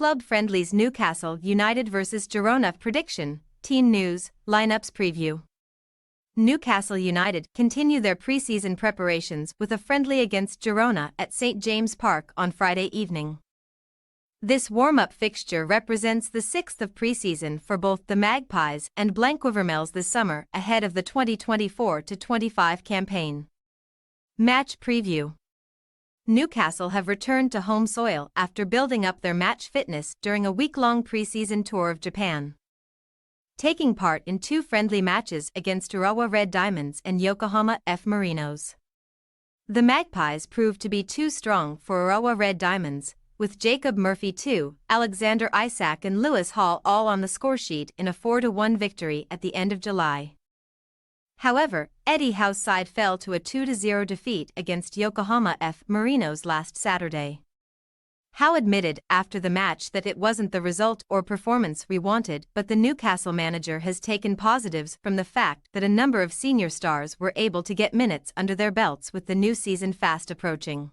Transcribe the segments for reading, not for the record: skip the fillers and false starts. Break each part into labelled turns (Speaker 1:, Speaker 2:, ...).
Speaker 1: club friendlies Newcastle United vs Girona prediction, team news, lineups preview. Newcastle United continue their pre-season preparations with a friendly against Girona at St James Park on Friday evening. This warm-up fixture represents the sixth of pre-season for both the Magpies and Blanquavermells this summer ahead of the 2024-25 campaign. Match preview. Newcastle have returned to home soil after building up their match fitness during a week-long pre-season tour of Japan. Taking part in two friendly matches against Urawa Red Diamonds and Yokohama F. Marinos. The Magpies proved to be too strong for Urawa Red Diamonds, with Jacob Murphy 2, Alexander Isak and Lewis Hall all on the scoresheet in a 4-1 victory at the end of July. However, Eddie Howe's side fell to a 2-0 defeat against Yokohama F. Marinos last Saturday. Howe admitted after the match that it wasn't the result or performance we wanted, but the Newcastle manager has taken positives from the fact that a number of senior stars were able to get minutes under their belts with the new season fast approaching.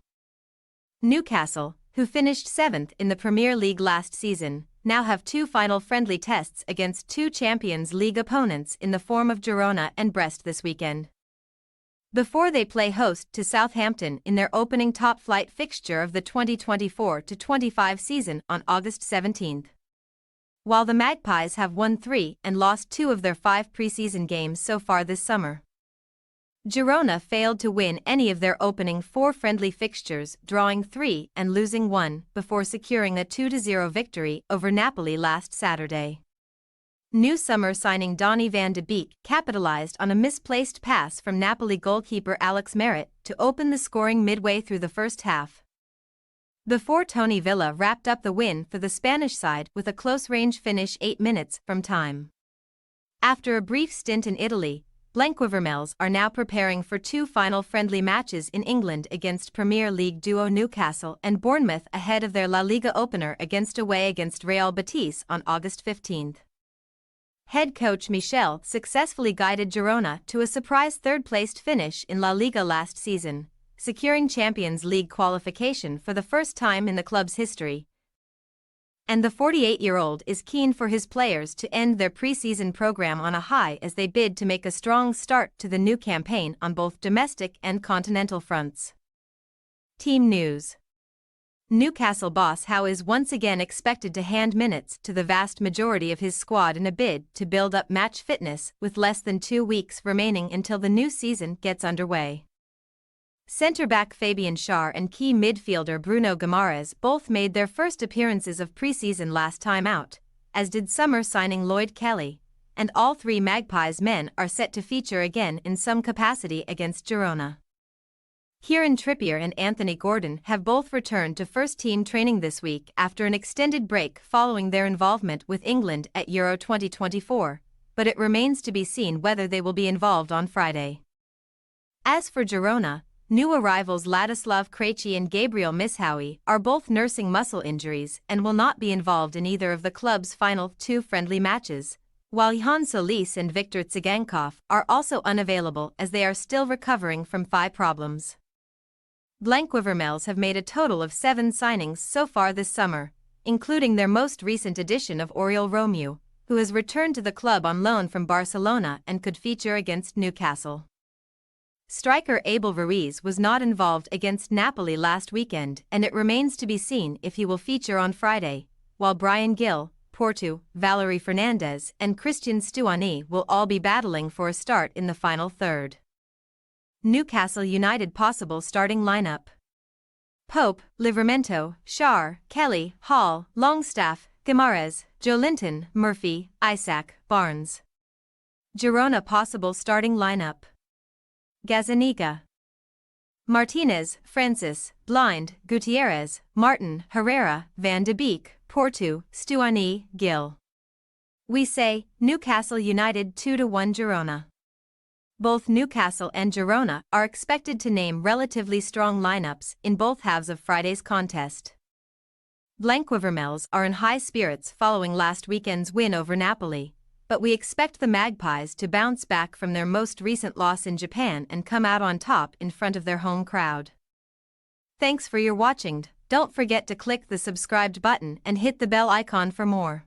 Speaker 1: Newcastle, who finished 7th in the Premier League last season, now have two final friendly tests against two Champions League opponents in the form of Girona and Brest this weekend, before they play host to Southampton in their opening top-flight fixture of the 2024-25 season on August 17. While the Magpies have won 3 and lost 2 of their 5 pre-season games so far this summer, Girona failed to win any of their opening 4 friendly fixtures, drawing 3 and losing 1 before securing a 2-0 victory over Napoli last Saturday. New summer signing Donny van de Beek capitalized on a misplaced pass from Napoli goalkeeper Alex Merritt to open the scoring midway through the first half, before Tony Villa wrapped up the win for the Spanish side with a close-range finish 8 minutes from time. After a brief stint in Italy, Blanquavermells are now preparing for 2 final friendly matches in England against Premier League duo Newcastle and Bournemouth ahead of their La Liga opener away against Real Betis on August 15. Head coach Michel successfully guided Girona to a surprise third-placed finish in La Liga last season, securing Champions League qualification for the first time in the club's history. And the 48-year-old is keen for his players to end their pre-season program on a high as they bid to make a strong start to the new campaign on both domestic and continental fronts. Team news. Newcastle boss Howe is once again expected to hand minutes to the vast majority of his squad in a bid to build up match fitness with less than 2 weeks remaining until the new season gets underway. Centre-back Fabian Schär and key midfielder Bruno Guimaraes both made their first appearances of pre-season last time out, as did summer signing Lloyd Kelly, and all 3 Magpies men are set to feature again in some capacity against Girona. Kieran Trippier and Anthony Gordon have both returned to first-team training this week after an extended break following their involvement with England at Euro 2024, but it remains to be seen whether they will be involved on Friday. As for Girona, new arrivals Ladislav Krejci and Gabriel Mishowie are both nursing muscle injuries and will not be involved in either of the club's final 2 friendly matches, while Jan Solis and Viktor Tsigankov are also unavailable as they are still recovering from thigh problems. Blanquavermells have made a total of 7 signings so far this summer, including their most recent addition of Oriol Romeu, who has returned to the club on loan from Barcelona and could feature against Newcastle. Striker Abel Ruiz was not involved against Napoli last weekend, and it remains to be seen if he will feature on Friday, while Brian Gill, Porto, Valerie Fernandez and Christian Stuani will all be battling for a start in the final third. Newcastle United possible starting lineup: Pope, Livramento, Schär, Kelly, Hall, Longstaff, Guimaraes, Joelinton, Murphy, Isak, Barnes. Girona possible starting lineup: Gazzaniga, Martinez, Francis, Blind, Gutierrez, Martin, Herrera, Van de Beek, Porto, Stuani, Gill. We say, Newcastle United 2-1 Girona. Both Newcastle and Girona are expected to name relatively strong lineups in both halves of Friday's contest. Blanquavermells are in high spirits following last weekend's win over Napoli, but we expect the Magpies to bounce back from their most recent loss in Japan and come out on top in front of their home crowd. Thanks for your watching. Don't forget to click the subscribed button and hit the bell icon for more.